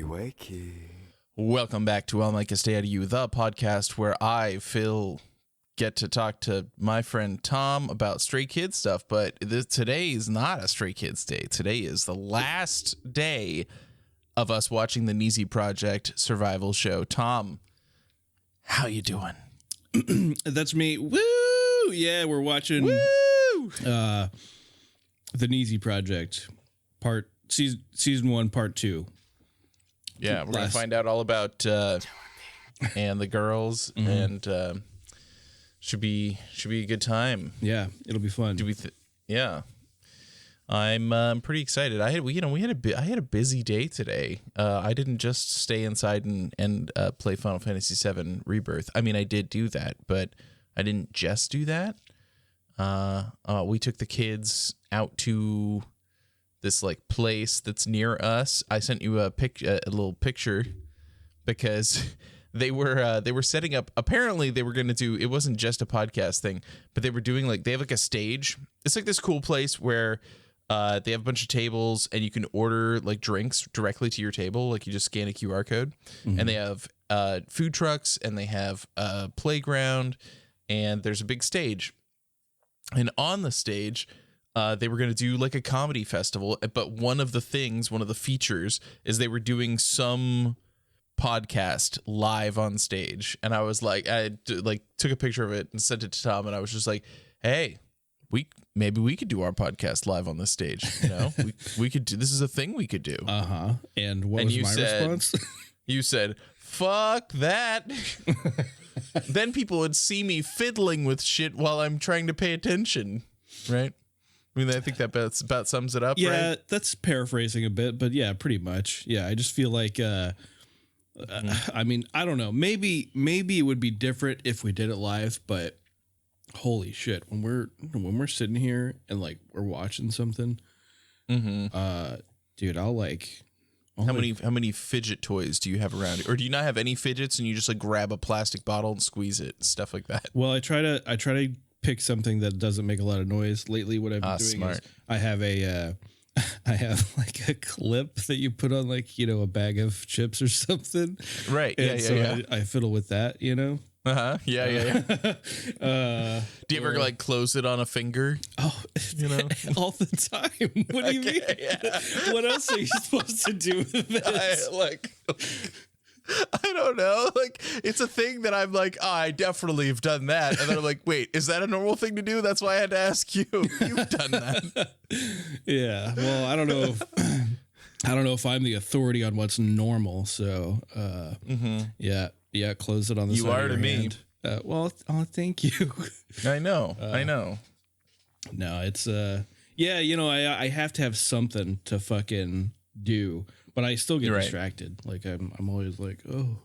Wakey. Welcome back to I'll Make a Stay Out of You, the podcast where I, Phil, get to talk to my friend Tom about Stray Kids stuff. But today is not a Stray Kids day. Today is the last day of us watching the Nizi Project survival show. Tom, how you doing? That's me. Woo! Yeah, we're watching the Nizi Project season 1, part 2. Yeah, we're gonna find out all about and the girls, and should be a good time. Yeah, it'll be fun. Yeah, I'm pretty excited. I had a busy day today. I didn't just stay inside and play Final Fantasy VII Rebirth. I mean, I did do that, but I didn't just do that. We took the kids out to this like place that's near us. I sent you a little picture because they were setting up. Apparently they were going to do, it wasn't just a podcast thing, but they were doing they have like a stage. It's like this cool place where they have a bunch of tables and you can order like drinks directly to your table. Like you just scan a QR code, and they have food trucks, and they have a playground, and there's a big stage. And on the stage, they were going to do like a comedy festival, but one of the features is they were doing some podcast live on stage. And I was like, I took a picture of it and sent it to Tom, and I was just like, hey, maybe we could do our podcast live on this stage. You know, we could do, this is a thing we could do. And what was my response? You said, fuck that. Then people would see me fiddling with shit while I'm trying to pay attention, right? I mean, I think that about sums it up, yeah, right? that's paraphrasing a bit, but yeah, pretty much. Yeah, I just feel like, I mean, I don't know. Maybe it would be different if we did it live, but holy shit, when we're sitting here and like we're watching something, dude, how many fidget toys do you have around you? Or do you not have any fidgets and you just like grab a plastic bottle and squeeze it, stuff like that? Well, I try to pick something that doesn't make a lot of noise. Lately, what I've been doing is I have like a clip that you put on like, you know, a bag of chips or something. Right. And yeah. I fiddle with that, you know? Yeah. Do you ever like close it on a finger? Oh, you know, all the time. What do you mean? Yeah. What else are you supposed to do with this? I don't know. Like, it's a thing that I'm like, I definitely have done that. And then I'm like, wait, is that a normal thing to do? That's why I had to ask you. You've done that. Yeah. Well, I don't know if I'm the authority on what's normal. So, yeah, close it on the side. You are of your to me. hand. Well, thank you. I know. No, it's yeah, you know, I have to have something to fucking do, but I still get distracted. Like I'm always like, oh,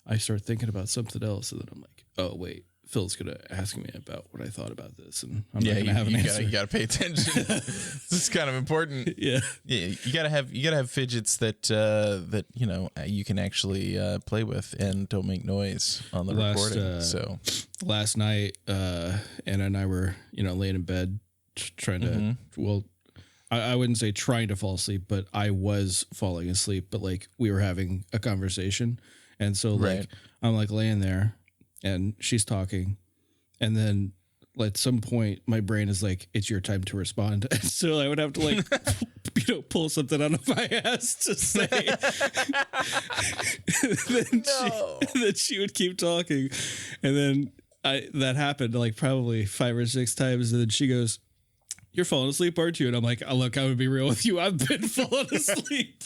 I start thinking about something else, and then I'm like, oh wait, Phil's gonna ask me about what I thought about this, and I'm not gonna have an answer. You gotta pay attention. This is kind of important. Yeah. You gotta have fidgets that you know you can actually play with and don't make noise on the recording. So last night, Anna and I were laying in bed trying to I wouldn't say trying to fall asleep, but I was falling asleep. But like we were having a conversation, and so like I'm like laying there. And she's talking, and then at some point, my brain is like, "It's your time to respond." And so I would have to like, pull something out of my ass to say. then she would keep talking, and then that happened like probably 5 or 6 times, and then she goes, "You're falling asleep, aren't you?" And I'm like, "Oh, look, I would be real with you. I've been falling asleep."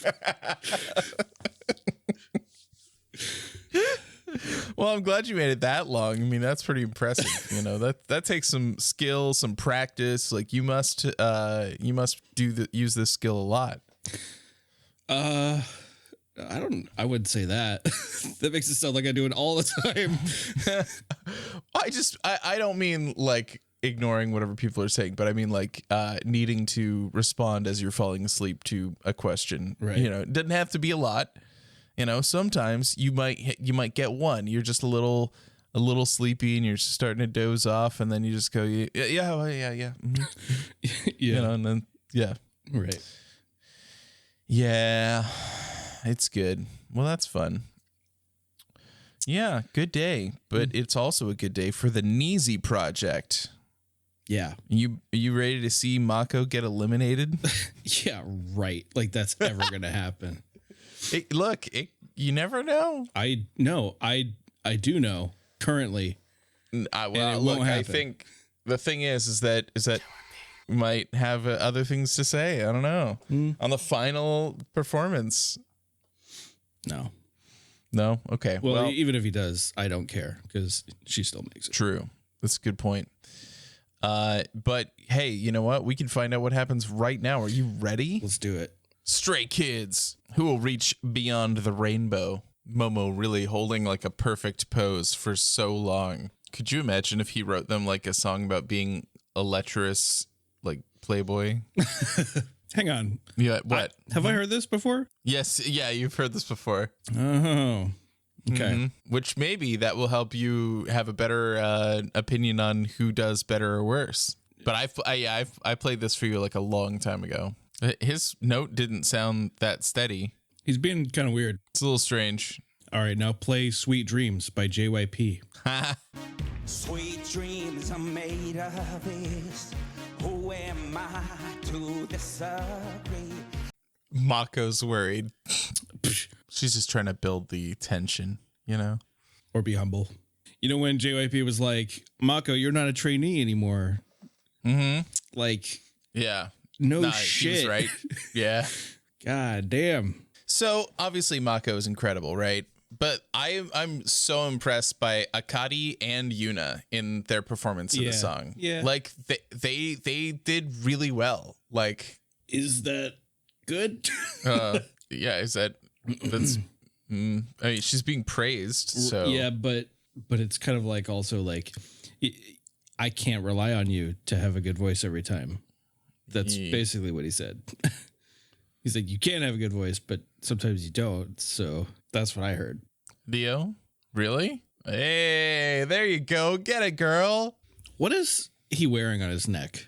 Well, I'm glad you made it that long. I mean, that's pretty impressive. You know, that takes some skill, some practice. Like you must use this skill a lot. I wouldn't say that. That makes it sound like I do it all the time. I don't mean like ignoring whatever people are saying, but I mean like needing to respond as you're falling asleep to a question. Right. You know, it doesn't have to be a lot. You know, sometimes you might get one. You're just a little sleepy and you're starting to doze off, and then you just go, yeah. Mm-hmm. Yeah. You know, and then, yeah. Right. Yeah. It's good. Well, that's fun. Yeah, good day. But it's also a good day for the Nizi Project. Yeah. You ready to see Mako get eliminated? Yeah, right. Like that's ever going to happen. You never know. I do know currently. I think the thing is that we might have other things to say. I don't know. On the final performance. No. Okay. Well, even if he does, I don't care because she still makes it. True. That's a good point. But hey, you know what? We can find out what happens right now. Are you ready? Let's do it. Stray Kids, who will reach beyond the rainbow. Momo really holding like a perfect pose for so long. Could you imagine if he wrote them like a song about being a lecherous, like playboy? Hang on. Yeah. What? Have I heard this before? Yes. Yeah. You've heard this before. Oh. Okay. Mm-hmm. Which maybe that will help you have a better opinion on who does better or worse. But I played this for you like a long time ago. His note didn't sound that steady. He's being kind of weird. It's a little strange. All right, now play Sweet Dreams by JYP. Sweet dreams are made of this. Who am I to disagree? Mako's worried. She's just trying to build the tension, you know? Or be humble. You know when JYP was like, Mako, you're not a trainee anymore. Mm-hmm. Like, yeah. No shit. He was right. Yeah. God damn. So obviously Mako is incredible, right? But I'm so impressed by Akari and Yuna in their performance of the song. Yeah. Like they did really well. Like, is that good? yeah, that's I mean, she's being praised. So yeah, but it's kind of like also like I can't rely on you to have a good voice every time. That's basically what he said. He's like, you can have a good voice, but sometimes you don't. So that's what I heard. Dio? Really? Hey, there you go. Get it, girl. What is he wearing on his neck?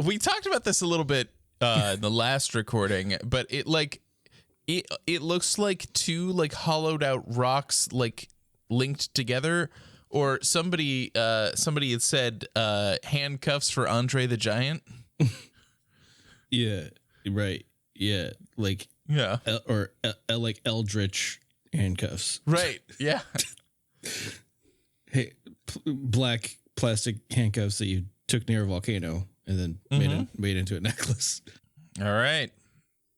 We talked about this a little bit in the last recording, but it looks like two like hollowed out rocks like linked together, or somebody had said handcuffs for Andre the Giant. Yeah, right. Yeah, like like Eldritch handcuffs. Right. Yeah. Hey, black plastic handcuffs that you took near a volcano and then made into a necklace. All right.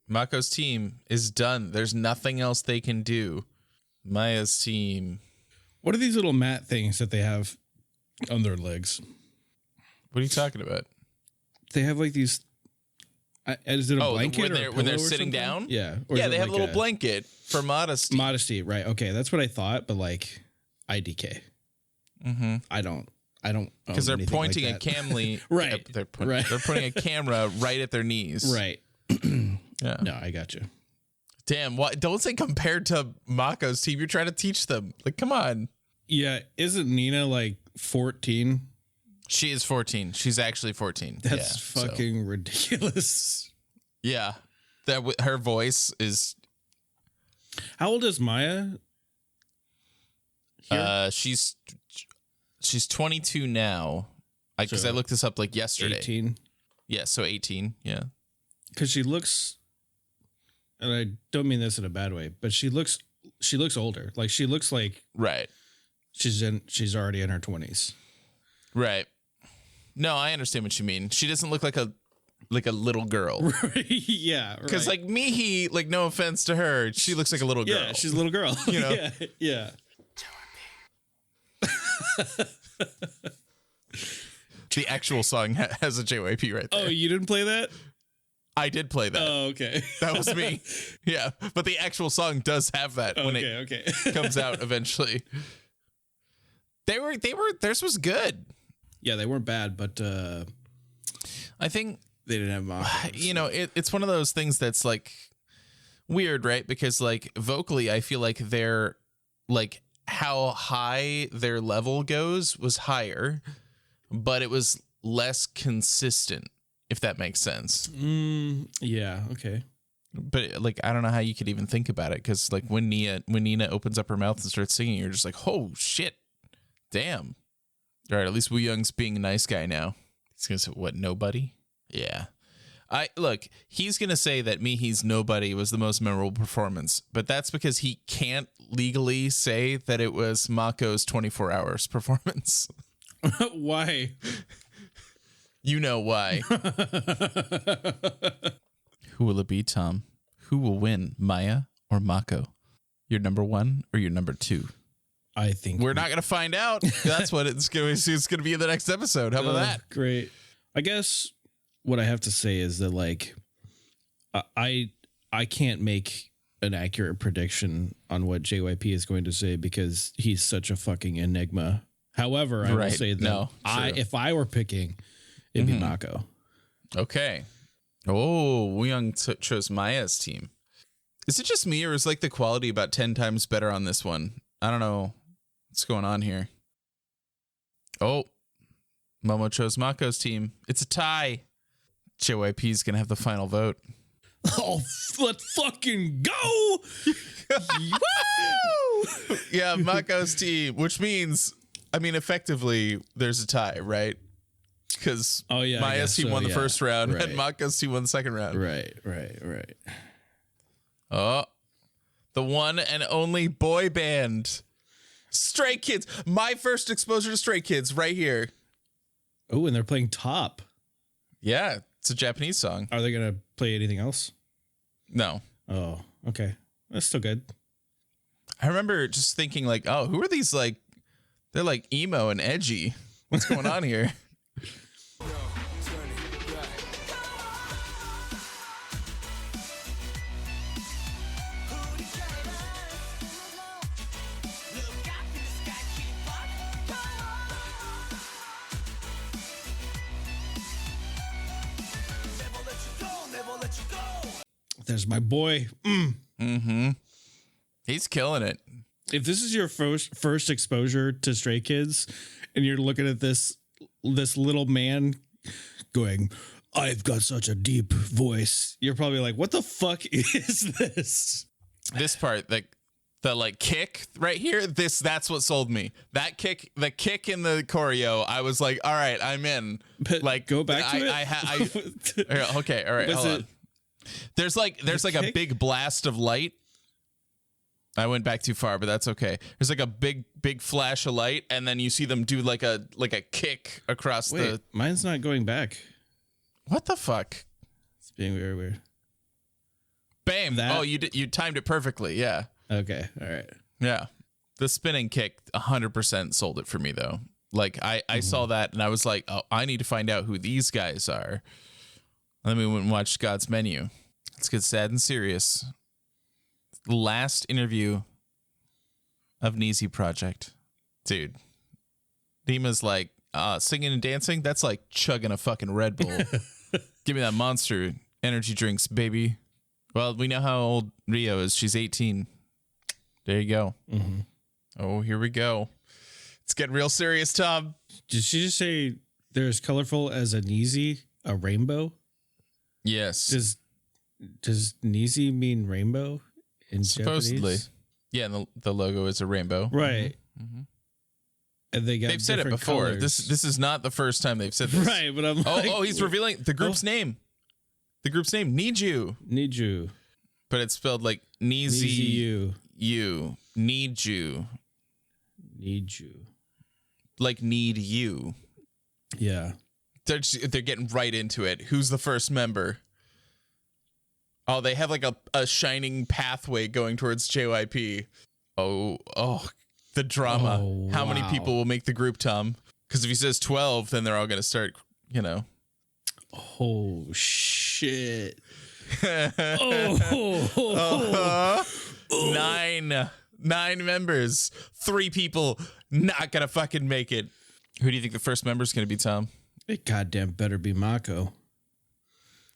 Mako's team is done. There's nothing else they can do. Maya's team. What are these little mat things that they have on their legs? What are you talking about? They have like these. Is it a blanket when they're sitting down? Yeah. Yeah, they have a little blanket for modesty. Modesty, right? Okay, that's what I thought, but like IDK. Mm-hmm. I don't because they're pointing a camera. Right. They're pointing a camera right at their knees. Right. Yeah. No, I got you. Damn! What? Don't say compared to Mako's team. You're trying to teach them. Like, come on. Yeah. Isn't Nina like 14? She is 14. She's actually 14. That's fucking ridiculous. Yeah. Her voice is. How old is Maya? She's 22 now. Because I looked this up like yesterday. 18. Yeah, so 18. Yeah. Because she looks, and I don't mean this in a bad way, but she looks older. Like she looks like right. She's already in her 20s. Right. No, I understand what you mean. She doesn't look like a little girl. Yeah. Because like Mihi, like no offense to her, she looks like a little girl. Yeah, she's a little girl. You know? Yeah. The actual song has a JYP right there. Oh, you didn't play that? I did play that. Oh, okay. That was me. Yeah, but the actual song does have that when it comes out eventually. Theirs was good. Yeah, they weren't bad, but I think they didn't have mock-ups. You know, it's one of those things that's like weird, right? Because like vocally, I feel like they're like how high their level goes was higher, but it was less consistent, if that makes sense. Yeah, okay. But like, I don't know how you could even think about it, because like when Nina opens up her mouth and starts singing, you're just like, oh shit, damn. All right, at least Woo Young's being a nice guy now. He's gonna say, what, nobody? Yeah. He's gonna say that Mihi's Nobody was the most memorable performance, but that's because he can't legally say that it was Mako's 24 Hours performance. Why? You know why. Who will it be, Tom? Who will win, Maya or Mako? Your number one or your number two? I think we're not gonna find out. That's what it's gonna be in the next episode. How about that? Great. I guess what I have to say is that like I can't make an accurate prediction on what JYP is going to say because he's such a fucking enigma. However, I will say that if I were picking, it'd be Mako. Okay. Oh, Woo Young chose Maya's team. Is it just me, or is like the quality about 10 times better on this one? I don't know what's going on here. Oh, Momo chose Mako's team. It's a tie. JYP is going to have the final vote. Oh, let's fucking go. Woo! Yeah, Mako's team, which means, I mean, effectively, there's a tie, right? Because Maya's team won the first round, and Mako's team won the second round. Right. Oh, the one and only boy band, Stray Kids. My first exposure to Stray Kids right here. Oh, and they're playing Top. Yeah, it's a Japanese song. Are they going to play anything else? No. Oh, okay. That's still good. I remember just thinking like, oh, who are these? Like, they're like emo and edgy. What's going on here? There's my boy. He's killing it. If this is your first exposure to Stray Kids and you're looking at this little man going, I've got such a deep voice, you're probably like, what the fuck is this? This part, like the like kick right here, that's what sold me. That kick, the kick in the choreo, I was like, all right, I'm in. But like, go back to it. Okay, all right, hold on. There's like a big blast of light. I went back too far, but that's okay. There's like a big flash of light, and then you see them do like a kick across the. Mine's not going back. What the fuck? It's being very weird. Bam! Oh, you timed it perfectly. Yeah. Okay. All right. Yeah. The spinning kick 100% sold it for me though. Like I saw that and I was like, oh, I need to find out who these guys are. And then we went and watched God's Menu. Let's get sad and serious. Last interview of Nizi Project. Dude. Nima's like, singing and dancing? That's like chugging a fucking Red Bull. Give me that Monster energy drinks, baby. Well, we know how old Rio is. She's 18. There you go. Mm-hmm. Oh, here we go. It's getting real serious, Tom. Did she just say they're as colorful as a Nizi, a rainbow? Yes. Does Nizi mean rainbow in supposedly Japanese? Yeah, and the logo is a rainbow. Right. Mm-hmm. And they've said it before. Colors. This is not the first time they've said this. Right, but I'm like, he's revealing the group's name. The group's name, Niju. But it's spelled like Nizi you. Need you. Like need you. Yeah. They're getting right into it. Who's the first member? Oh, they have like a shining pathway going towards JYP. Oh, the drama. Oh, How many people will make the group, Tom? Because if he says 12, then they're all going to start, Oh, shit. Nine members. 3 people not going to fucking make it. Who do you think the first member is going to be, Tom? It goddamn better be Mako.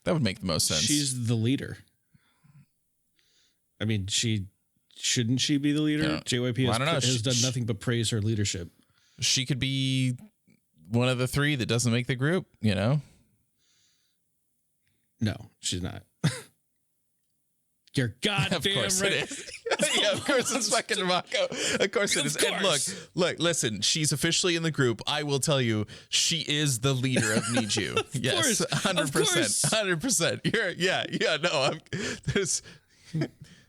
That would make the most sense. She's the leader. I mean, shouldn't she be the leader? Yeah. JYP has done nothing but praise her leadership. She could be one of the 3 that doesn't make the group, No, she's not. You're goddamn Of course right. it is. Yeah, of course it's fucking Mako. Of course it is. And look, listen, she's officially in the group. I will tell you, she is the leader of Need You. Yes, 100%. 100%. No, there's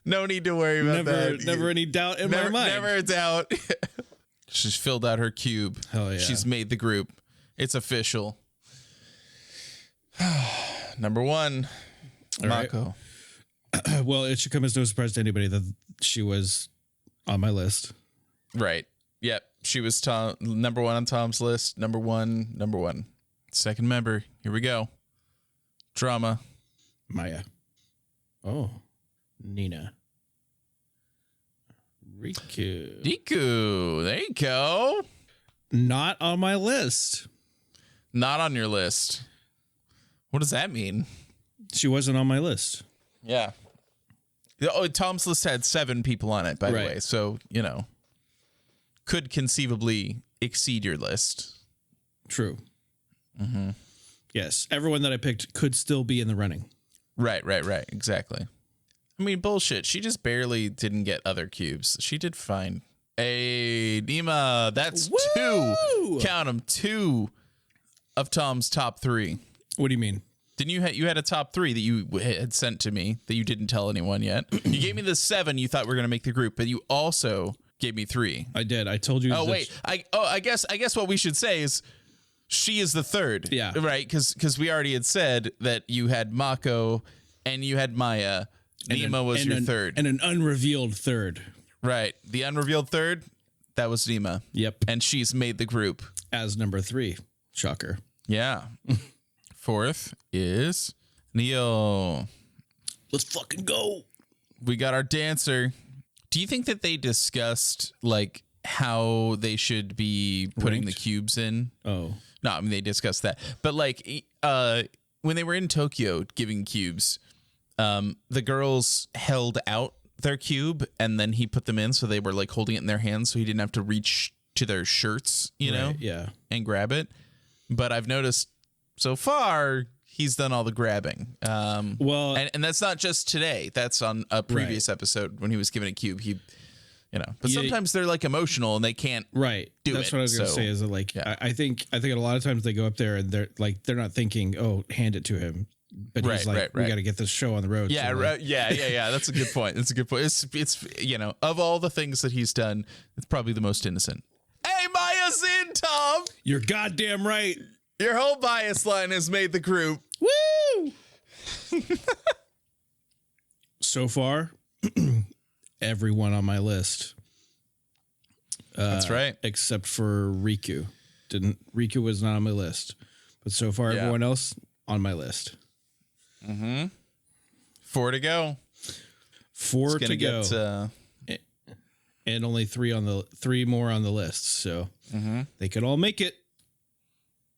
no need to worry about that. Never any doubt in my mind. Never a doubt. She's filled out her cube. Hell yeah. She's made the group. It's official. Number 1, All right. Mako. Well, it should come as no surprise to anybody that she was on my list. Right. Yep. She was number 1 on Tom's list. Number one. Second member. Here we go. Drama. Maya. Oh. Nina. Riku. There you go. Not on my list. Not on your list. What does that mean? She wasn't on my list. Yeah. Oh, Tom's list had 7 people on it, by the way. So, could conceivably exceed your list. True. Mm-hmm. Yes. Everyone that I picked could still be in the running. Right. Exactly. I mean, bullshit. She just barely didn't get other cubes. She did fine. Hey, Nima, that's Woo! 2. Count them. 2 of Tom's top 3. What do you mean? Didn't you had a top 3 that you had sent to me that you didn't tell anyone yet? You gave me the 7 you thought were going to make the group, but you also gave me 3. I did. I told you. Oh, wait. I guess what we should say is she is the 3rd. Yeah. Right? Because we already had said that you had Mako and you had Maya. Nima was your 3rd. And an unrevealed 3rd. Right. The unrevealed 3rd, that was Nima. Yep. And she's made the group. As number 3. Shocker. Yeah. 4th is Neo. Let's fucking go. We got our dancer. Do you think that they discussed like how they should be putting Ranked? the cubes in? Oh. No, I mean they discussed that. But like when they were in Tokyo giving cubes, the girls held out their cube and then he put them in, so they were like holding it in their hands so he didn't have to reach to their shirts, know? Yeah. And grab it. But I've noticed so far he's done all the grabbing. Well, and that's not just today. That's on a previous episode when he was given a cube. He, but sometimes they're like emotional and they can't. Right. Do That's it, what I was going to so, say. Is that like I think a lot of times they go up there and they're not thinking, oh, hand it to him. But he's like, we got to get this show on the road. Yeah, so right. Yeah. That's a good point. That's a good point. It's of all the things that he's done, it's probably the most innocent. Hey, Maya's in, Tom. You're goddamn right. Your whole bias line has made the group. Woo! So far, everyone on my list. That's right. Except for Riku. Riku was not on my list. But so far, everyone else on my list. 4 to go. 4 to go. And only 3 more on the list. So they could all make it.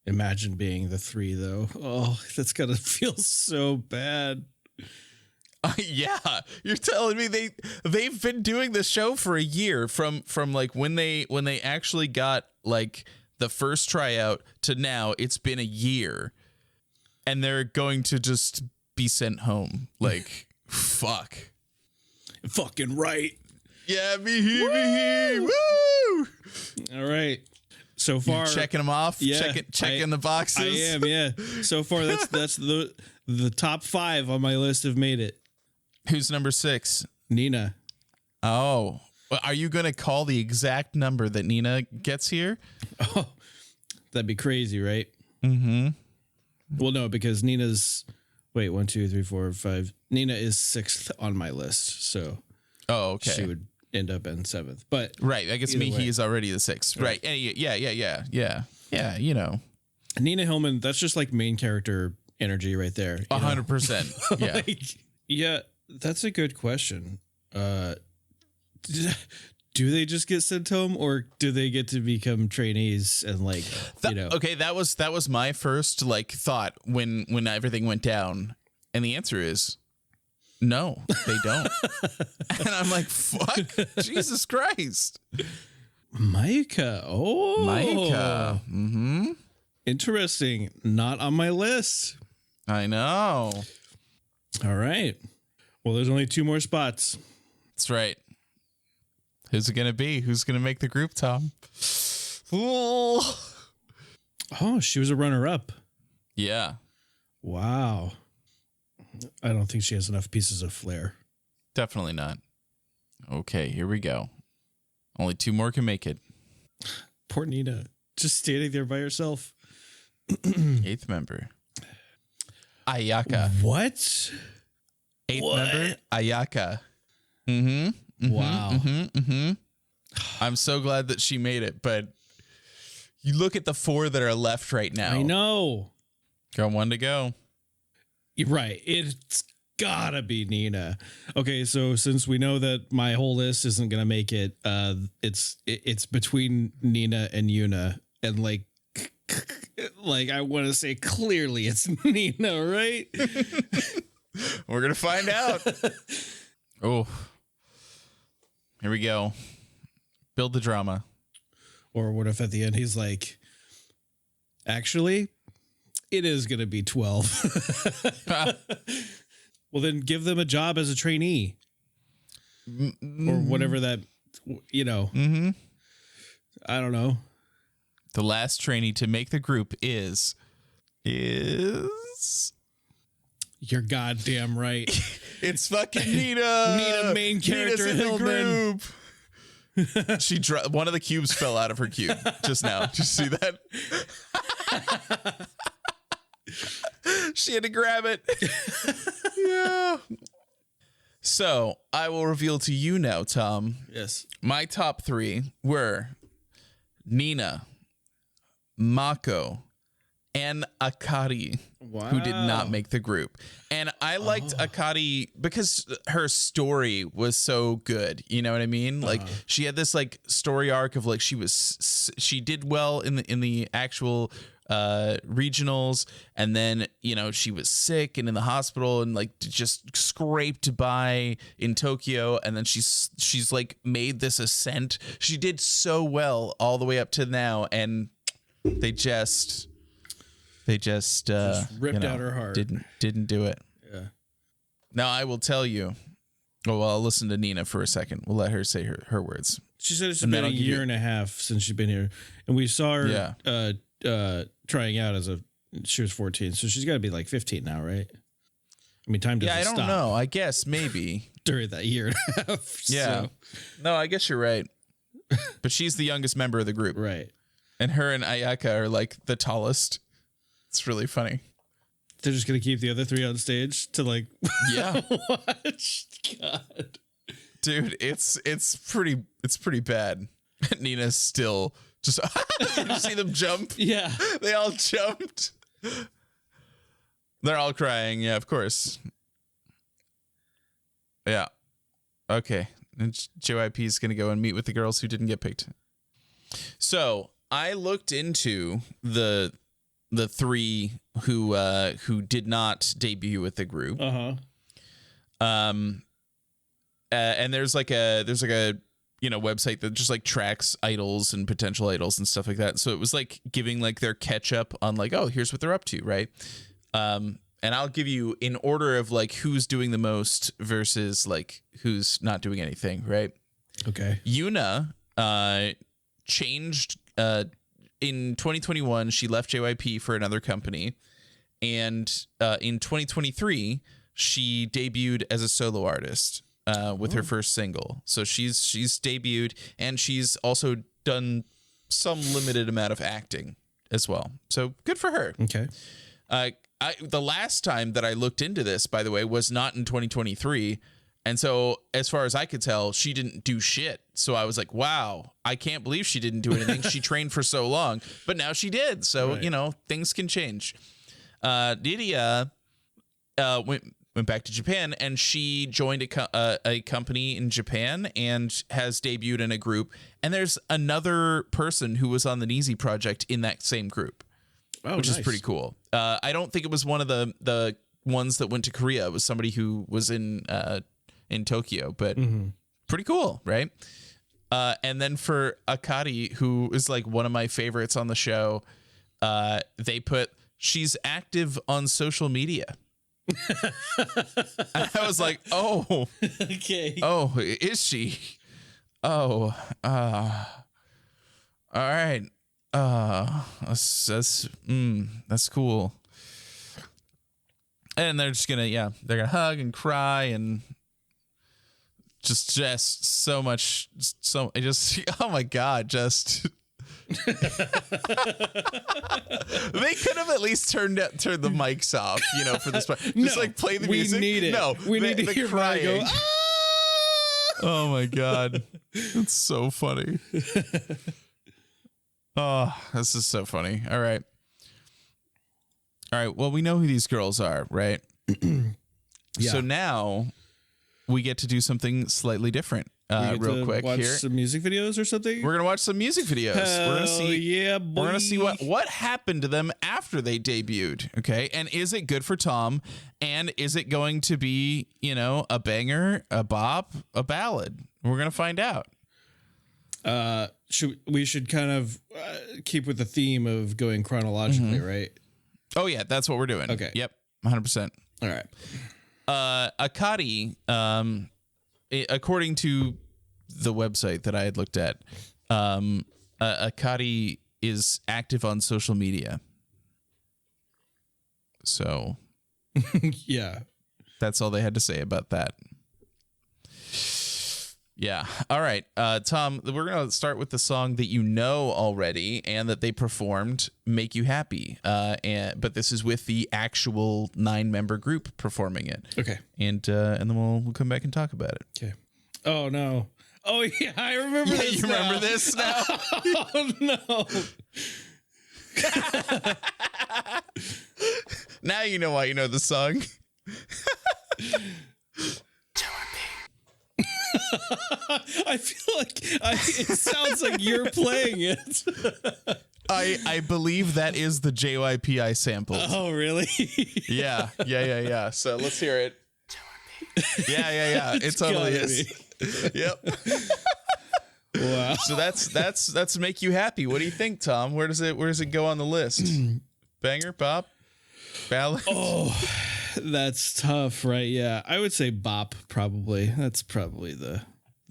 Imagine being the 3 though. Oh, that's gotta feel so bad. Yeah, you're telling me they've been doing the show for a year from like when they actually got like the first tryout to now. It's been a year, and they're going to just be sent home. Like fuck. Fucking right. Yeah, me. Woo! All right. So far, you're checking them off. Yeah, checking the boxes. I am. Yeah. So far, that's the top 5 on my list have made it. Who's number 6? Nina. Oh, are you going to call the exact number that Nina gets here? Oh, that'd be crazy, right? Mm-hmm. Well, no, because Nina's 1, 2, 3, 4, 5. Nina is 6th on my list, so okay, she would end up in 7th. But right, I guess he's already the 6th. Right. Yeah. Nina Hillman, that's just like main character energy right there. 100%. Yeah. Yeah, that's a good question. Do they just get sent home, or do they get to become trainees and like Okay, that was my first like thought when everything went down, and the answer is no, they don't. And I'm like, fuck, Jesus Christ. Maika. Oh, Maika. Mm-hmm. Interesting. Not on my list. I know. All right. Well, there's only 2 more spots. That's right. Who's it going to be? Who's going to make the group, Tom? Ooh. Oh, she was a runner-up. Yeah. Wow. I don't think she has enough pieces of flair. Definitely not. Okay, here we go. Only 2 more can make it. Poor Nina. Just standing there by herself. 8th member. Ayaka. What? 8th member. Ayaka. Wow. I'm so glad that she made it, but you look at the 4 that are left right now. I know. Got 1 to go. You're right. It's gotta be Nina. Okay, so since we know that my whole list isn't gonna make it, it's between Nina and Yuna, and like I want to say clearly it's Nina, right? We're gonna find out. Oh, here we go. Build the drama. Or what if at the end he's like, actually, it is going to be 12. Well, then give them a job as a trainee or whatever that, I don't know. The last trainee to make the group is You're goddamn right. it's fucking Nina. Nina, main character in the Hillman. group. She one of the cubes fell out of her cube just now. Did you see that? She had to grab it. Yeah. So I will reveal to you now, Tom. Yes. My top 3 were Nina, Mako, and Akari, who did not make the group. And I liked Akari because her story was so good. You know what I mean? Like she had this like story arc of like she did well in the actual regionals, and then she was sick and in the hospital and like just scraped by in Tokyo, and then she's like made this ascent. She did so well all the way up to now, and they just ripped out her heart. Didn't do it. Yeah. Now I will tell you. Oh, well, I'll listen to Nina for a second. We'll let her say her words. She said it's been a year and a half since she's been here, and we saw her trying out she was 14, so she's got to be like 15 now, right? I mean, time doesn't stop. Yeah, I don't know. I guess maybe during that year and a half. Yeah. So. No, I guess you're right. But she's the youngest member of the group, right? And her and Ayaka are like the tallest. It's really funny. They're just gonna keep the other 3 on stage to like watch. God, dude, it's pretty bad. Nina's still just. Did you see them jump? Yeah, they all jumped. They're all crying. Yeah, of course. Yeah. Okay. And JYP is gonna go and meet with the girls who didn't get picked. So I looked into the 3 who did not debut with the group. And there's like a website that just like tracks idols and potential idols and stuff like that. So it was like giving like their catch up on like, oh, here's what they're up to, right? And I'll give you in order of like who's doing the most versus like who's not doing anything, right? Okay. Yuna changed in 2021, she left JYP for another company, and in 2023, she debuted as a solo artist with her first single. So she's debuted, and she's also done some limited amount of acting as well. So good for her. Okay. The last time that I looked into this, by the way, was not in 2023. And so as far as I could tell, she didn't do shit. So I was like, wow, I can't believe she didn't do anything. She trained for so long, but now she did. So, right. Things can change. Lydia went back to Japan, and she joined a company in Japan and has debuted in a group. And there's another person who was on the Nizi Project in that same group, which is pretty cool. I don't think it was one of the ones that went to Korea. It was somebody who was in Tokyo, but pretty cool, right? And then for Akari, who is like one of my favorites on the show, they put she's active on social media. I was like, oh, Okay. oh, is she? Oh, all right. That's cool. And they're just gonna, they're gonna hug and cry and just so much, oh my God, just. They could have at least turned the mics off, for this part. Just like play the music. We need it. No, we need to hear Mariah go. Ah! Oh my God, it's so funny. Oh, this is so funny. All right. Well, we know who these girls are, right? Yeah. So now we get to do something slightly different. Real quick watch here. some music videos or something. We're gonna watch some music videos. Hell We're gonna see. Yeah, boy. We're gonna see what happened to them after they debuted. Okay, and is it good for Tom? And is it going to be a banger, a bop, a ballad? We're gonna find out. We should kind of keep with the theme of going chronologically, right? Oh yeah, that's what we're doing. Okay. Yep. 100%. All right. Akari, according to the website that I had looked at, Akari is active on social media. So, yeah, that's all they had to say about that. Yeah. All right. Tom, we're going to start with the song that you know already and that they performed, Make You Happy. But this is with the actual 9-member group performing it. Okay. And then we'll come back and talk about it. Okay. Oh, no. Oh, yeah. I remember this. You remember this now? Oh, no. Now you know why you know the song. I feel like it sounds like you're playing it. I believe that is the JYP I sampled. Oh, really? Yeah. So let's hear it. Yeah. It totally is. Yep. Wow. So that's Make You Happy. What do you think, Tom? Where does it go on the list? Banger, pop, ballad? Oh, that's tough, right? Yeah, I would say bop probably. That's probably the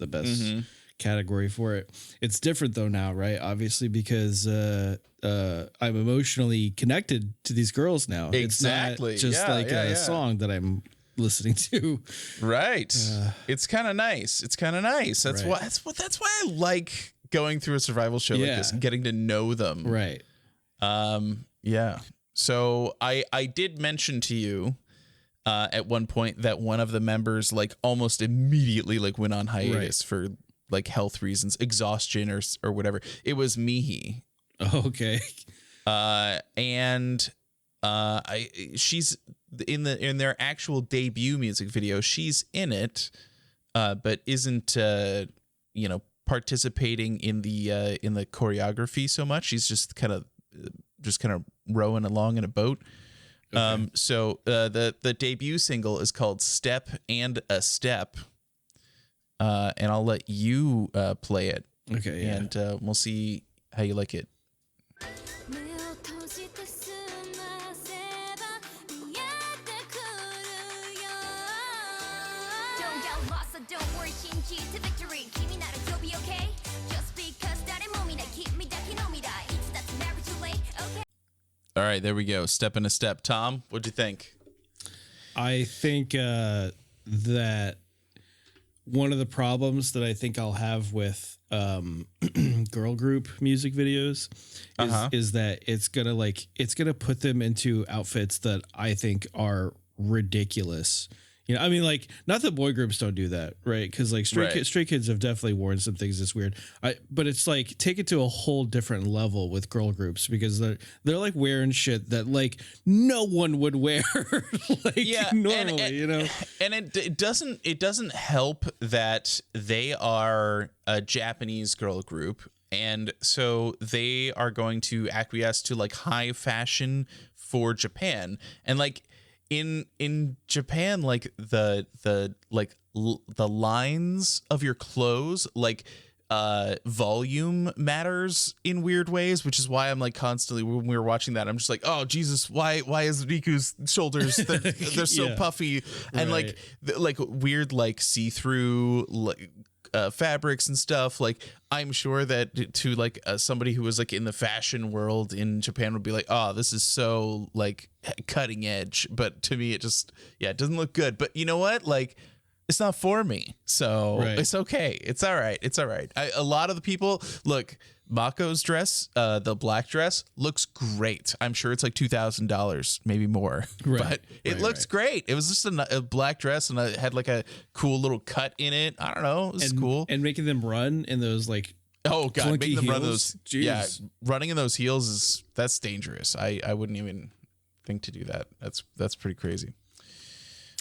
best category for it. It's different though now, right? Obviously, because I'm emotionally connected to these girls now. Exactly. It's not just a song that I'm listening to. Right. It's kind of nice. That's right. That's why I like going through a survival show like this and getting to know them. Right. Yeah. So I did mention to you at one point that one of the members almost immediately went on hiatus for health reasons, exhaustion or whatever. It was Mihi. Okay. And she's in their actual debut music video. She's in it, but isn't participating in the choreography so much. She's just kind of rowing along in a boat. Okay. So the debut single is called Step and a Step. And I'll let you play it. Okay. Yeah. And we'll see how you like it. Don't worry, Shinji, to victory. Kimi nara you'll be okay. Just because that's never too late. Okay. All right, there we go. Step and a Step. Tom, what'd you think? I think that one of the problems that I think I'll have with girl group music videos is that it's gonna put them into outfits that I think are ridiculous. I mean, not that boy groups don't do that, right? Because Stray Kids have definitely worn some things that's weird. But it's take it to a whole different level with girl groups because they're wearing shit that no one would wear normally, And it doesn't help that they are a Japanese girl group, and so they are going to acquiesce to high fashion for Japan, and in Japan, the lines of your clothes, volume matters in weird ways, which is why I'm like constantly when we were watching that, I'm just like, oh Jesus, why is Riku's shoulders they're so Yeah. puffy and Right. like weird like see-through like fabrics and stuff. Like I'm sure that to like somebody who was like in the fashion world in Japan would be like, oh, this is so like cutting edge, but to me it just it doesn't look good. But you know what, like it's not for me, so Right. it's okay. It's all right. It's all right. A lot of the people look. Mako's dress, the black dress, looks great. I'm sure it's like $2,000, maybe more, Right. but it Right, looks great. It was just a black dress and it had like a cool little cut in it. I don't know. It was cool. And making them run in those like Oh God, clunky making them run heels? those. Jeez. Yeah, running in those heels that's dangerous. I wouldn't even think to do that. That's pretty crazy.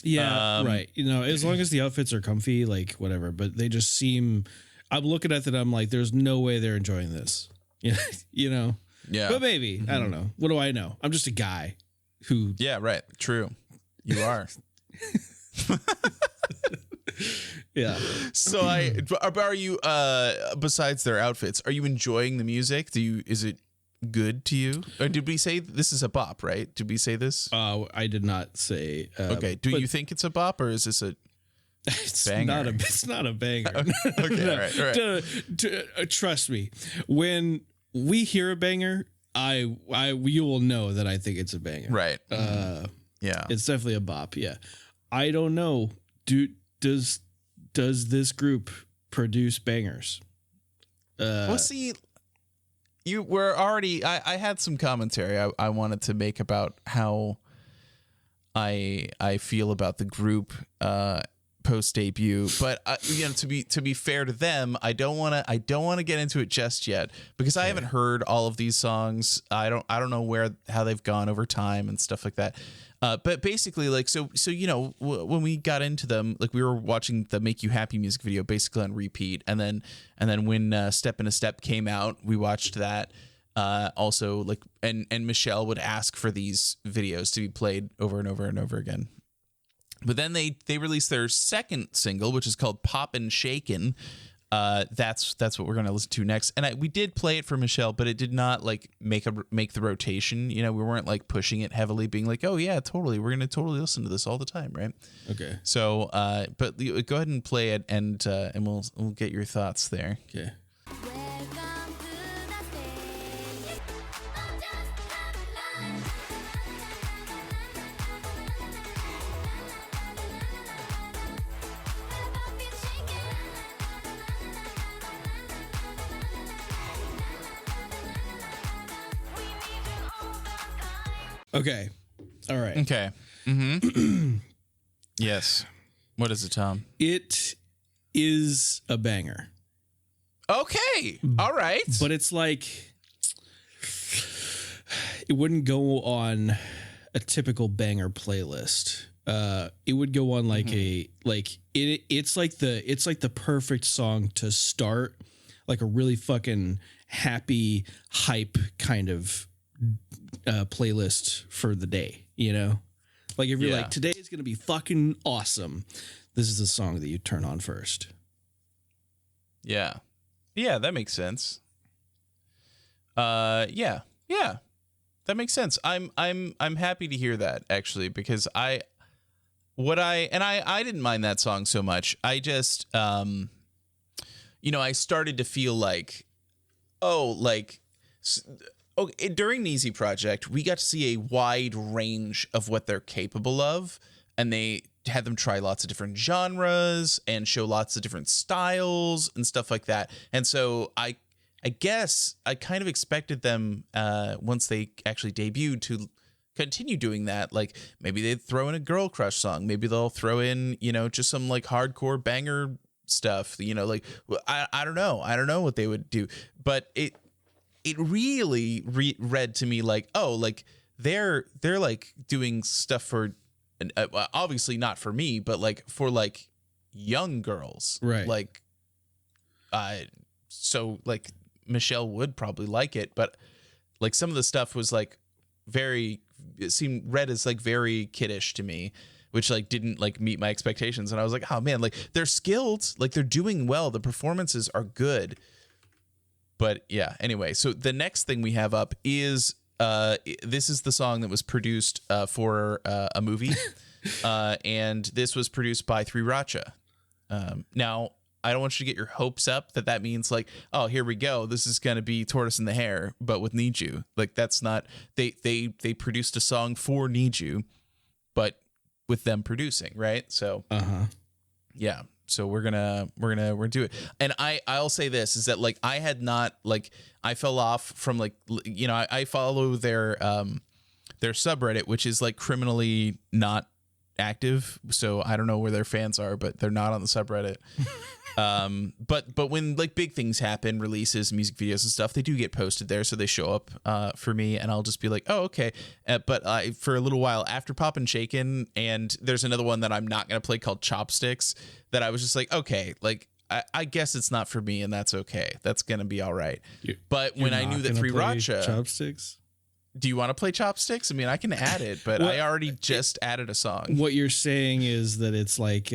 Yeah, right. You know, as long as the outfits are comfy, like whatever, but they just seem. I'm looking at that. I'm like, there's no way they're enjoying this. Yeah, you know. Yeah. But maybe I don't know. What do I know? I'm just a guy who. Yeah, right. True. You are. Yeah. So are you besides their outfits, are you enjoying the music? Is it good to you? Or did we say this is a bop, right? Did we say this? I did not say. Okay. Do but you think it's a bop or is this a It's banger? not a. It's not a banger. Okay, all right, all right. Trust me, when we hear a banger, you will know that I think it's a banger. Right. Yeah. It's definitely a bop. Yeah. I don't know. Does this group produce bangers? Well, see, you were already. I had some commentary I wanted to make about how I feel about the group post debut, but you know, to be fair to them, I don't want to get into it just yet because I haven't heard all of these songs. I don't know how they've gone over time and stuff like that. But basically, like, so you know, when we got into them, like we were watching the "Make You Happy" music video basically on repeat, and then when "Step in a Step" came out, we watched that. Also, like, and Michelle would ask for these videos to be played over and over and over again. But then they released their second single, which is called "Poppin' Shakin'." That's what we're gonna listen to next. And we did play it for Michelle, but it did not like make the rotation. You know, we weren't like pushing it heavily, being like, "Oh yeah, totally, we're gonna totally listen to this all the time," right? Okay. So, but go ahead and play it, and we'll get your thoughts there. Okay. Welcome to the stage. I'm just having fun. I've been shaking. We need you all the time. Okay. All right. Okay. Mm-hmm. Yes. What is it, Tom? It is a banger, Okay. All right. but it's like it wouldn't go on a typical banger playlist. It would go on like it's like the perfect song to start like a really fucking happy hype kind of playlist for the day, you know? Like if you're Yeah. like, today is gonna be fucking awesome, this is the song that you turn on first. Yeah. Yeah, that makes sense. Yeah. That makes sense. I'm happy to hear that actually, because I didn't mind that song so much. I just you know, I started to feel like during Nizi Project, we got to see a wide range of what they're capable of, and they had them try lots of different genres and show lots of different styles and stuff like that. And so I guess I kind of expected them once they actually debuted to continue doing that. Like maybe they'd throw in a girl crush song, maybe they'll throw in, you know, just some like hardcore banger stuff, you know, like I don't know what they would do, but it really read to me like, oh, like they're like doing stuff for obviously not for me, but like for like young girls, Right. Like so like Michelle would probably like it, but like some of the stuff was like it seemed read as like very kiddish to me, which like didn't like meet my expectations. And I was like, oh man, like they're skilled, like they're doing well. The performances are good. But yeah, anyway, so the next thing we have up is this is the song that was produced for a movie. And this was produced by Three Racha. Now, I don't want you to get your hopes up that means like, oh, here we go. This is going to be Tortoise and the Hare, but with Niju. Like that's not, they produced a song for Niju, but with them producing, right? So, yeah. So we're gonna do it. And I'll say this is that like, I had not like, I fell off from like, you know, I follow their subreddit, which is like criminally not active. So I don't know where their fans are, but they're not on the subreddit. But when like big things happen, releases, music videos and stuff, they do get posted there. So they show up for me and I'll just be like, oh, okay. But for a little while after Pop and Shaken, and there's another one that I'm not going to play called Chopsticks, that I was just like, okay, like I guess it's not for me and that's okay. That's going to be all right. But when I knew that Three Racha... Chopsticks? Do you want to play Chopsticks? I mean, I can add it, but I already just added a song. What you're saying is that it's like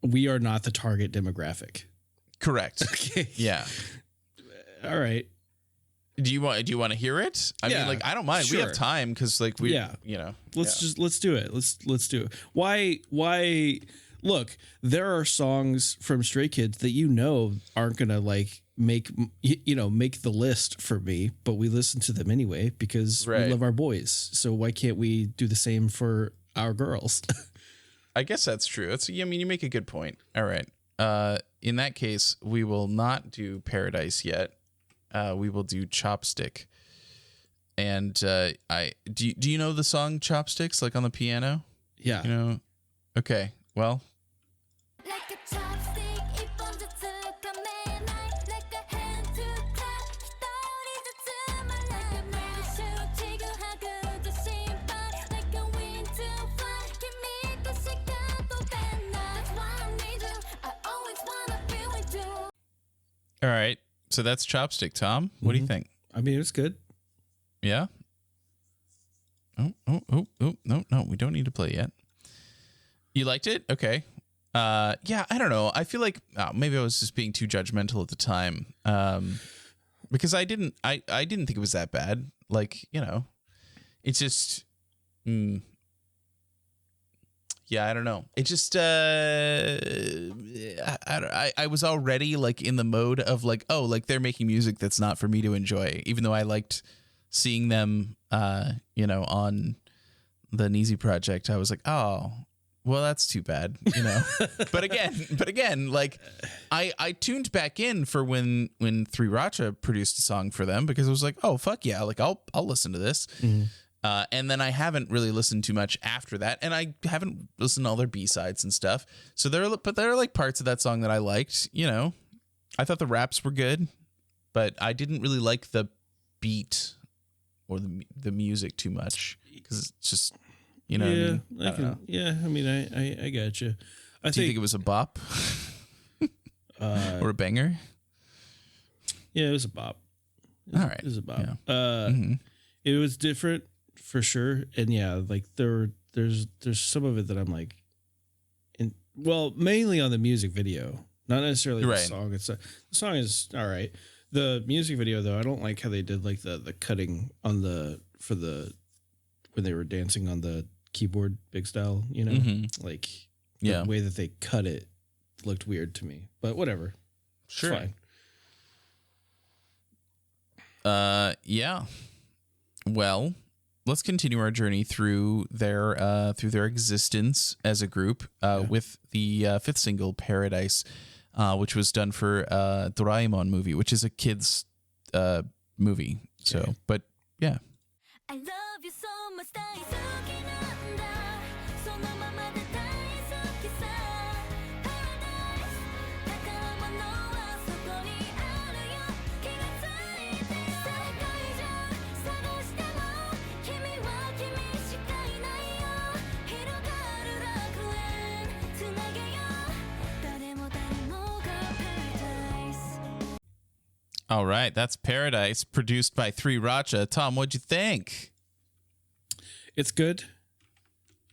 we are not the target demographic. Correct. Okay. Yeah. All right. Do you want to hear it? I mean, like, I don't mind. Sure. We have time because like let's do it. Let's do it. Why look, there are songs from Stray Kids that aren't gonna like make the list for me, but we listen to them anyway because we love our boys. So why can't we do the same for our girls? I guess that's true. I mean, you make a good point. All right. In that case, we will not do Paradise yet. We will do Chopstick. And do you know the song Chopsticks, like on the piano? Yeah. You know? Okay. Well. Like a chopstick, 1本ずつ噛めない Like a hand to clap, 一人ずつ学ぶ手をちぐはぐと心配 Like a wind to fly, 君としか飛べない That's why I need you, I always wanna be with you. All right. So that's Chopstick, Tom. What do you think? I mean, it's good. Yeah. Oh, no, we don't need to play yet. You liked it? Okay. Yeah, I don't know. I feel like maybe I was just being too judgmental at the time. Because I didn't think it was that bad. Like, you know, it's just, yeah, I don't know. It just, I was already like in the mode of like, oh, like they're making music that's not for me to enjoy, even though I liked seeing them, you know, on the Nizi Project. I was like, oh, well, that's too bad, you know. but again, like I tuned back in for when Three Racha produced a song for them because it was like, oh fuck yeah, like I'll listen to this. And then I haven't really listened too much after that, and I haven't listened to all their B-sides and stuff. So there are like parts of that song that I liked, you know. I thought the raps were good, but I didn't really like the beat or the music too much because it's just, you know what I mean? Yeah, I mean, I got you. Do you think it was a bop or a banger? Yeah, it was a bop. All right. It was a bop. Yeah. It was different for sure. And yeah, like there's some of it that I'm like, mainly on the music video, not necessarily the song. The song is all right. The music video though, I don't like how they did like the cutting on when they were dancing on the keyboard big style, you know, like the way that they cut it looked weird to me, but whatever. Sure. It's fine. Yeah. Well, let's continue our journey through their existence as a group with the fifth single, Paradise, which was done for Doraemon movie, which is a kids movie. So, but yeah. I love you so much 大好きなんだそのままで大好きさ Paradise 宝物はそこにあるよ気がついて世界中探しても君は君しかいないよ広がる楽園つなげよう誰もが Paradise. All right, that's Paradise, produced by Three Racha. Tom, what'd you think? It's good.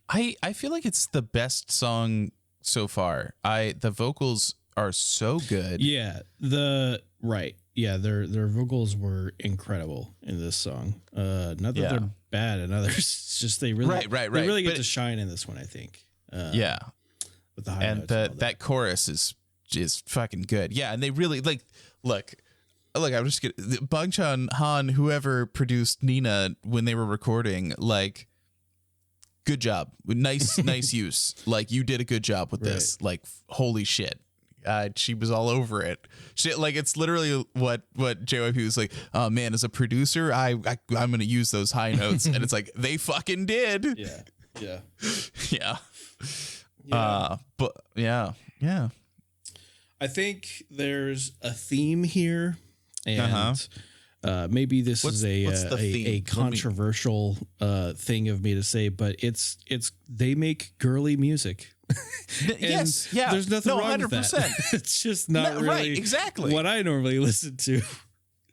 I feel like it's the best song so far. The vocals are so good. Yeah, Yeah, their vocals were incredible in this song. Not that they're bad in others. It's just they really They really get to shine in this one, I think. Yeah. With the high And notes and all that chorus is fucking good. Yeah, and they really look, I'm just kidding. Bang Chan Han, whoever produced Nina when they were recording, like, good job. Nice use. Like, you did a good job with this. Like, holy shit. She was all over it. It's literally what JYP was like, oh man, as a producer, I'm going to use those high notes. And it's like, they fucking did. Yeah. But yeah. I think there's a theme here, and maybe this is a controversial thing of me to say, but it's they make girly music. Yes, yeah. There's nothing wrong 100%. With that. It's just not really right, exactly what I normally listen to.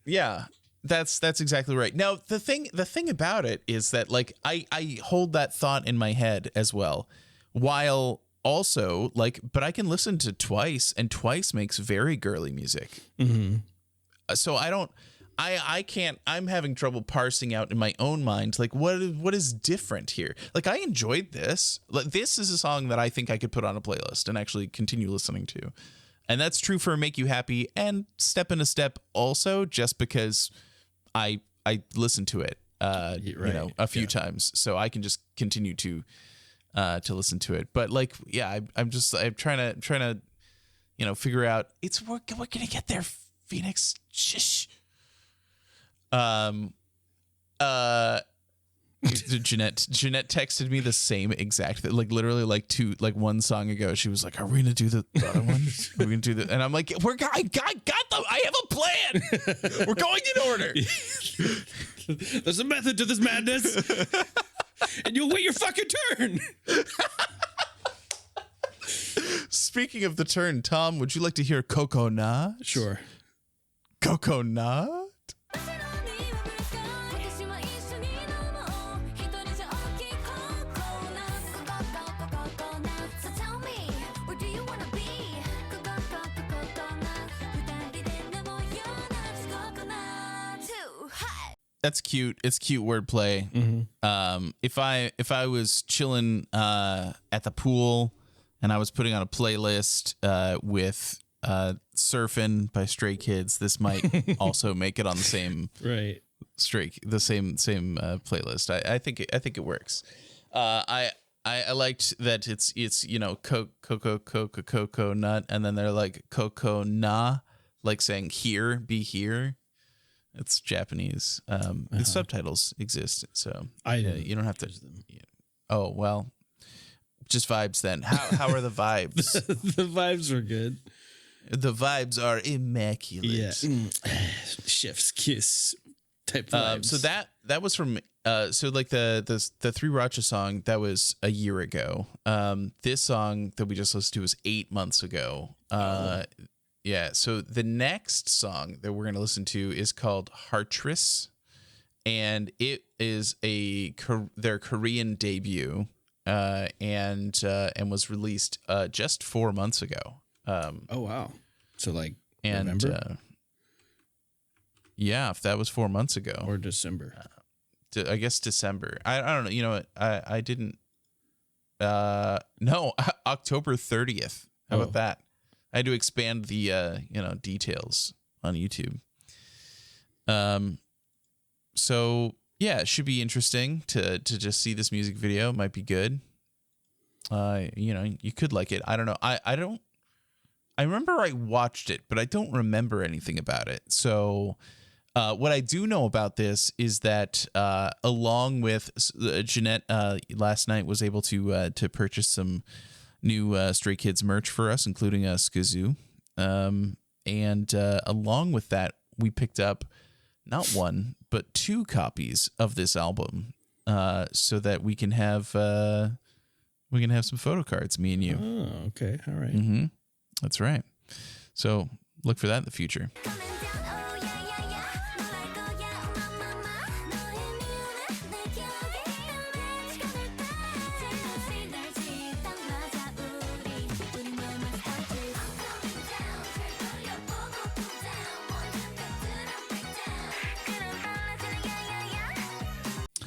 Yeah, that's exactly right. Now the thing about it is that, like, I hold that thought in my head as well, while also, like, but I can listen to Twice, and Twice makes very girly music. Mm-hmm. So I can't, I'm having trouble parsing out in my own mind, like, what is different here? Like, I enjoyed this. Like, this is a song that I think I could put on a playlist and actually continue listening to. And that's true for Make You Happy and Step in a Step also, just because I listened to it, a few times. So I can just continue to listen to it. But, like, yeah, I'm trying to, figure out, we're going to get there, Phoenix. Shh. Jeanette texted me the same exact thing, like literally like one song ago. She was like, "Are we gonna do the other one? Are we gonna do the?" And I'm like, I got them. I have a plan. We're going in order. There's a method to this madness, and you'll wait your fucking turn. Speaking of the turn, Tom, would you like to hear Coconut? Sure. Coconut? That's cute. It's cute wordplay. Mm-hmm. If I was chilling at the pool and I was putting on a playlist with Surfin' by Stray Kids, this might also make it on the same same playlist. I think it works. I liked that it's coconut, and then they're like coconut, like saying here, be here. It's Japanese. The subtitles exist, so you don't have to. Oh well, just vibes then. How are the vibes? The vibes were good. The vibes are immaculate. Yeah. Chef's kiss type vibes. So that was from so like the Three Racha song that was a year ago. This song that we just listened to was 8 months ago. Yeah, so the next song that we're going to listen to is called Heartress, and it is their Korean debut, and was released just 4 months ago. Oh wow! So like November? Yeah, if that was 4 months ago or December, I guess December. I don't know. You know what? I didn't. No, October 30th. How about that? I had to expand the details on YouTube. So yeah, it should be interesting to just see this music video. It might be good. You could like it. I don't know. I remember I watched it, but I don't remember anything about it. So what I do know about this is that along with Jeanette last night was able to purchase some new Stray Kids merch for us, including a Skazoo. And along with that, we picked up not one, but 2 copies of this album so that we can have some photo cards, me and you. Oh, okay. All right. Mm-hmm. That's right. So look for that in the future.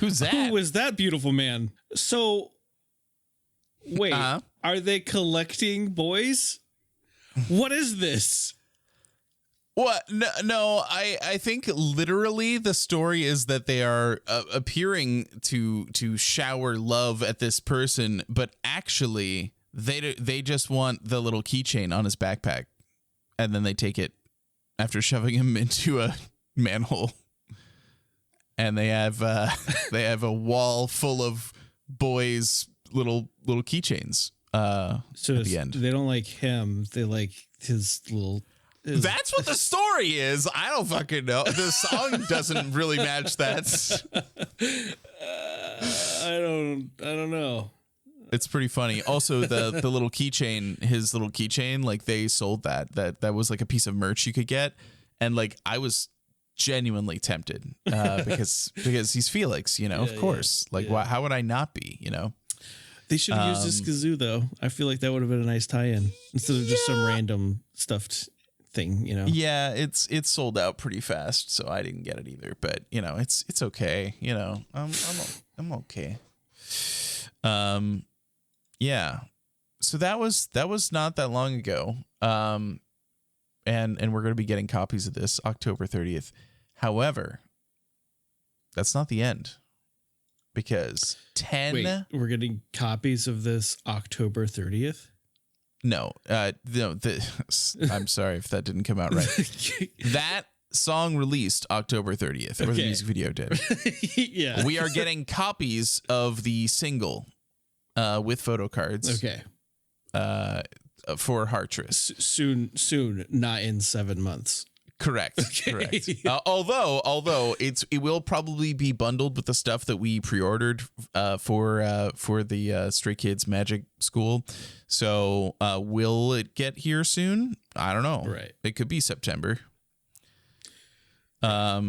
Who's that? Who was that beautiful man? So, wait, are they collecting boys? What is this? What? No, I think literally the story is that they are appearing to shower love at this person, but actually they just want the little keychain on his backpack, and then they take it after shoving him into a manhole, and they have a wall full of boys' little keychains. So at the end, they don't like him; they like his little. That's what the story is. I don't fucking know. The song doesn't really match that. I don't know. It's pretty funny. Also, the little keychain, his little keychain, like they sold that was like a piece of merch you could get, and like I was genuinely tempted because he's Felix, you know. Of course, like why? How would I not be? You know. They should have used this kazoo though. I feel like that would have been a nice tie-in instead of just some random stuffed thing, you know. Yeah, it's sold out pretty fast, so I didn't get it either. But you know, it's okay. You know, I'm okay. Yeah. So that was not that long ago. And we're going to be getting copies of this October 30th. However, that's not the end, because 10. Wait, we're getting copies of this October 30th. No, I'm sorry if that didn't come out right. That song released October 30th, or the music video did. Yeah. We are getting copies of the single with photo cards. Okay. For Heartress. Soon, not in 7 months. Correct. Okay. Correct. Although it will probably be bundled with the stuff that we pre-ordered for the Stray Kids Magic School. So will it get here soon? I don't know. Right. It could be September. Yeah,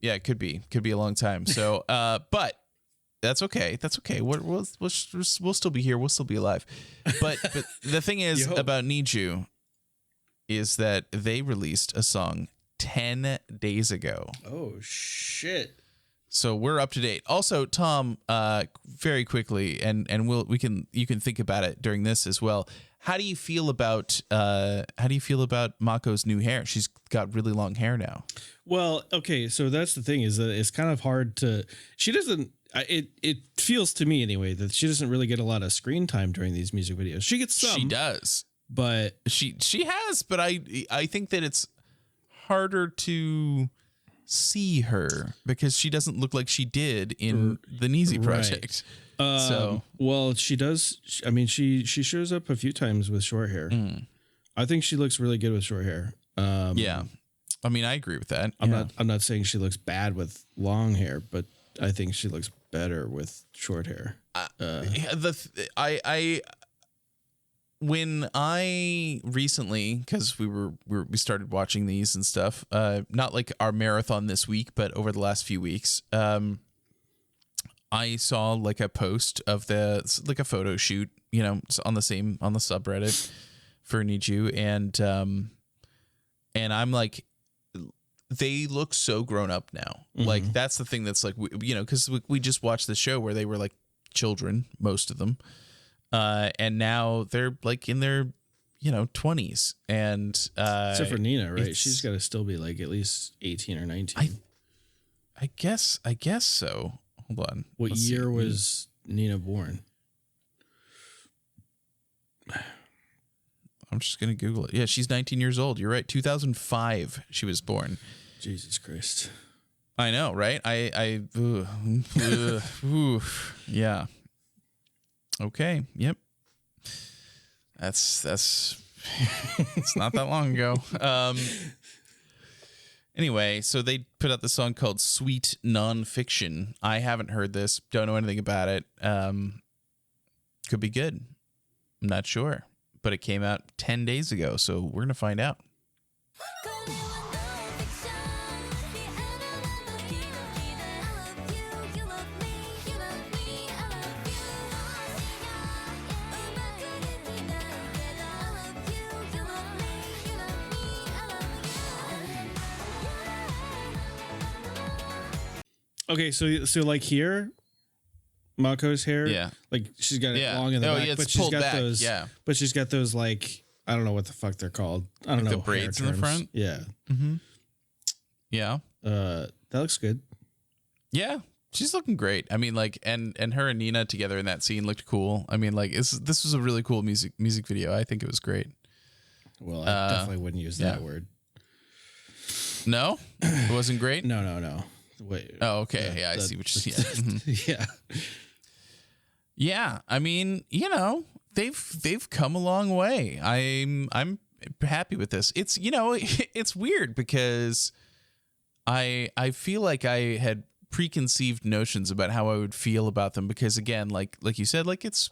it could be a long time. So but that's okay. That's okay. We'll still be here. We'll still be alive. But the thing is about Niju is that they released a song 10 days ago. Oh shit. So we're up to date. Also, Tom, very quickly, and you can think about it during this as well. How do you feel about Mako's new hair? She's got really long hair now. Well, okay, so that's the thing, is that it's kind of hard to. She doesn't. It feels to me anyway that she doesn't really get a lot of screen time during these music videos. She gets some. She does, but she has. But I think that it's harder to see her because she doesn't look like she did in the Nizi Project. Well, she does. I mean, she shows up a few times with short hair. I think she looks really good with short hair. Yeah, I mean, I agree with that. I'm not saying she looks bad with long hair, but I think she looks better with short hair. When I recently, because we started watching these and stuff, not like our marathon this week, but over the last few weeks, I saw like a post of like a photo shoot, you know, on the subreddit for Niju, and I'm like, they look so grown up now. Mm-hmm. Like that's the thing that's like, you know, because we just watched the show where they were like children, most of them. And now they're like in their, you know, 20s. And except for Nina, right? She's got to still be like at least 18 or 19. I guess so. Hold on. What year was Nina born? I'm just going to Google it. Yeah, she's 19 years old. You're right. 2005 she was born. Jesus Christ. I know, right? Yeah. Okay. Yep. That's it's not that long ago. Anyway, so they put out the song called Sweet Nonfiction. I haven't heard this. Don't know anything about it. Could be good. I'm not sure. But it came out 10 days ago, so we're going to find out. Okay, so like here, Mako's hair, Yeah. like she's got it Yeah. long in the Oh, back, yeah, it's but she's pulled got back, those. yeah. But she's got those like I don't know what the fuck they're called. I don't Like know the braids in the terms. front? Yeah. Yeah. That looks good. Yeah. She's looking great. I mean, like, and her and Nina together in that scene looked cool. I mean, like, this was a really cool music video. I think it was great. Well, I definitely wouldn't use that word. No, it wasn't great. No. Wait. Oh, okay. Yeah, I see what you're saying. Yeah. Yeah. I mean, you know, they've come a long way. I'm happy with this. It's, you know, it's weird because I feel like I had preconceived notions about how I would feel about them because again, like you said, like it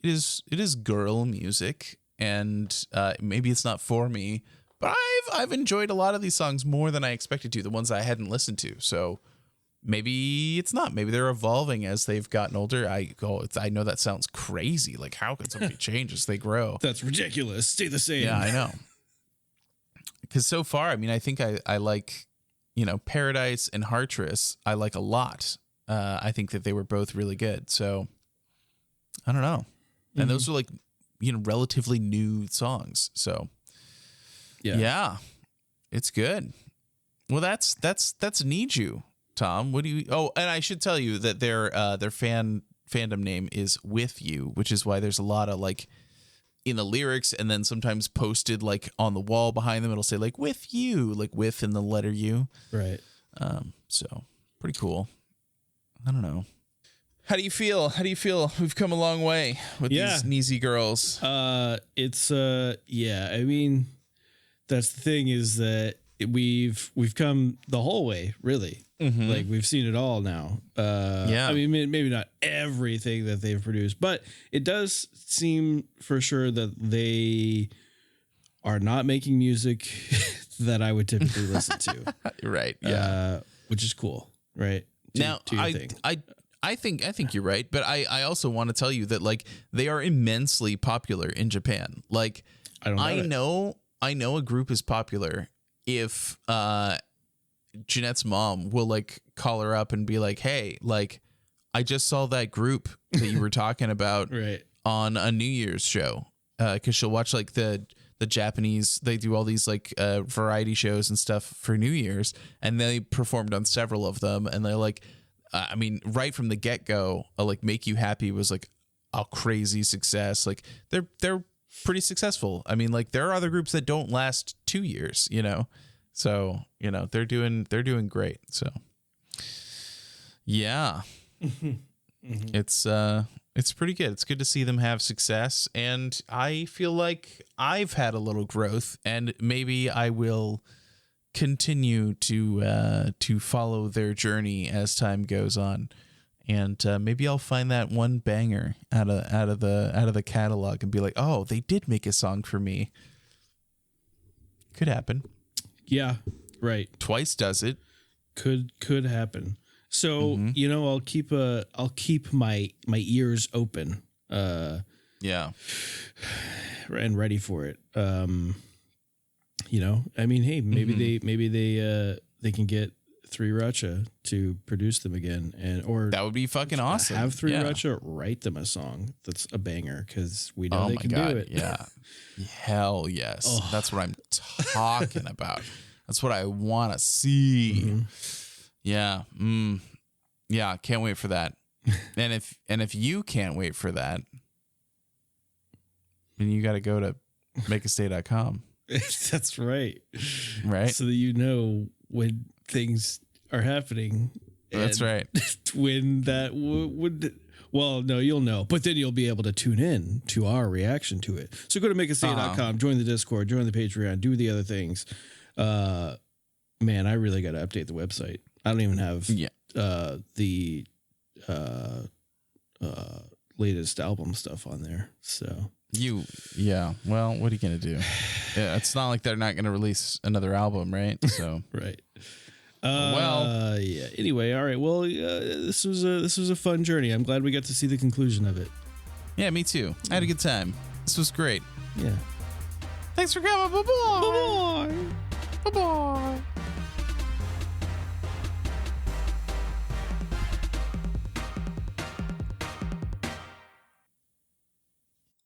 is girl music and maybe it's not for me, but I've enjoyed a lot of these songs more than I expected to, the ones I hadn't listened to. So maybe it's not. Maybe they're evolving as they've gotten older. I know that sounds crazy. Like how could somebody change as they grow? That's ridiculous. Stay the same. Yeah, I know. Because so far, I mean, I think I like, you know, Paradise and Heartress, I like a lot. I think that they were both really good. So I don't know. And those are like, you know, relatively new songs. So yeah, it's good. Well, that's Need You, Tom. What do you? Oh, and I should tell you that their fandom name is With You, which is why there's a lot of like in the lyrics and then sometimes posted like on the wall behind them, it'll say like with you, like with in the letter U. Right. So pretty cool. I don't know. How do you feel? We've come a long way with these Nizi girls. It's yeah, I mean, that's the thing is that we've come the whole way, really. Like we've seen it all now. I mean, maybe not everything that they've produced, but it does seem for sure that they are not making music that I would typically listen to. Right. Yeah. Which is cool. Right. Now, I think you're right, but I also want to tell you that like they are immensely popular in Japan. Like I know a group is popular if Jeanette's mom will like call her up and be like, hey, like I just saw that group that you were talking about right. on a New Year's show. Cause she'll watch like the Japanese, they do all these like variety shows and stuff for New Year's, and they performed on several of them. And they're like, I mean, right from the get go, like Make You Happy was like a crazy success. Like they're pretty successful. I mean, like there are other groups that don't last 2 years, you know? So, you know, they're doing great. So yeah, it's pretty good. It's good to see them have success. And I feel like I've had a little growth and maybe I will continue to follow their journey as time goes on. And maybe I'll find that one banger out of the catalog and be like, oh, they did make a song for me. Could happen. Yeah, right. Twice does it. Could happen. So you know, I'll keep my ears open. Yeah. And ready for it. You know, I mean, hey, maybe they can get 3RACHA to produce them again, or that would be fucking awesome. Have 3RACHA write them a song that's a banger because we know they can do it. Yeah, hell yes. Oh. That's what I'm talking about. That's what I want to see. Yeah, yeah. Can't wait for that. and if you can't wait for that, then you got to go to makeastay.com. That's right. Right. So that you know when things are happening. That's right. When that would, well, no, you'll know, but then you'll be able to tune in to our reaction to it. So go to makeastay.com, join the Discord, join the Patreon, do the other things. Man, I really got to update the website. I don't even have the latest album stuff on there. So well, what are you gonna do? Yeah, it's not like they're not gonna release another album, right? So right. Yeah. Anyway, all right. Well, this was a fun journey. I'm glad we got to see the conclusion of it. Yeah, me too. I had a good time. This was great. Yeah. Thanks for coming. Bye bye.